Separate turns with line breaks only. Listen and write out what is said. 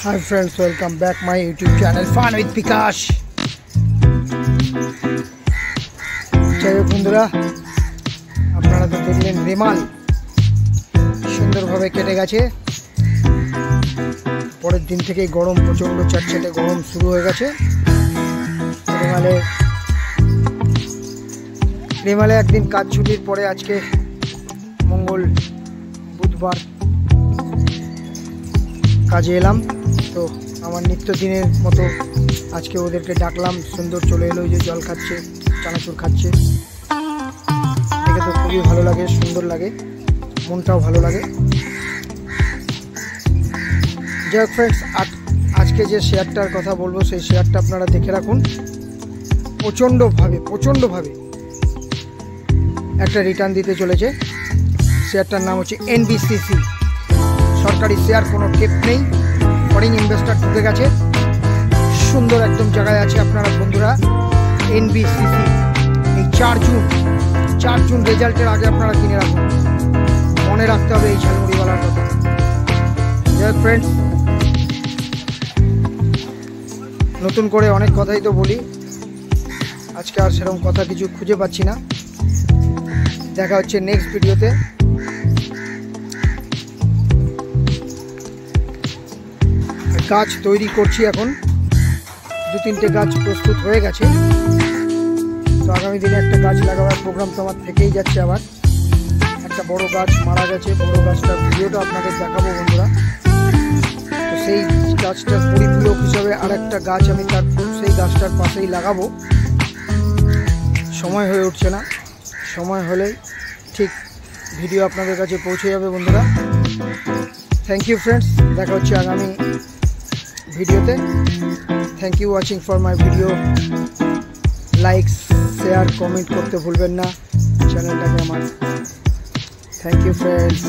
Hi friends, welcome back my YouTube channel Fun with Bikash। जय হোক বন্ধুরা, আপনারা তো দেখলেন রেমাল সুন্দরভাবে কেটে গেছে। পরের দিন থেকে গরম প্রচন্ড চটচটে গরম শুরু হয়ে গেছে। রেমালে একদিন কাজ ছুটির পরে আজকে মঙ্গল বুধবার কাজে এলাম। তো আমার নিত্যদিনের মতো আজকে ওদেরকে ডাকলাম। সুন্দর চলে এলো, যে জল খাচ্ছে, চানাচুর খাচ্ছে, দেখে তো খুবই ভালো লাগে, সুন্দর লাগে, মনটাও ভালো লাগে। যাই হোক ফ্রেন্ডস, আজকে যে শেয়ারটার কথা বলবো সেই শেয়ারটা আপনারা দেখে রাখুন। প্রচণ্ডভাবে একটা রিটার্ন দিতে চলেছে। শেয়ারটার নাম হচ্ছে এনবিসিসি। সরকারি শেয়ার, কোনো টেপ নেই, ফরেন ইনভেস্টর ঢুকে গেছে, সুন্দর একদম জায়গায় আছে আপনারা বন্ধুরা। এনবিসিসি এই 4 জুন রেজাল্টের আগে আপনারা কিনে রাখুন, মনে রাখতে হবে এই ঝালমুড়িওয়ালার কথা। যাই ফ্রেন্ডস, নতুন করে অনেক কথাই তো বলি, আজকে আর সেরকম কথা কিছু খুঁজে পাচ্ছি না। দেখা হচ্ছে নেক্সট ভিডিওতে। গাছ তৈরি করছি, এখন 2-3টে গাছ প্রস্তুত হয়ে গেছে। তো আগামী দিনে একটা গাছ লাগাবার প্রোগ্রাম তো আমার থেকেই যাচ্ছে। আবার একটা বড় গাছ মারা গেছে, বড় গাছটার ভিডিওটা আপনাদের দেখাবো বন্ধুরা। তো সেই গাছটার পরিপূরক হিসাবে আর একটা গাছ আমি সেই গাছটার পাশেই লাগাবো। সময় হয়ে উঠছে না, সময় হলেই ঠিক ভিডিও আপনাদের কাছে পৌঁছে যাবে বন্ধুরা। থ্যাংক ইউ ফ্রেন্ডস, দেখা হচ্ছে আগামী ভিডিওতে। Thank you watching for my video. Like, share, comment করতে ভুলবেন না চ্যানেলটাকে আমার। Thank you friends.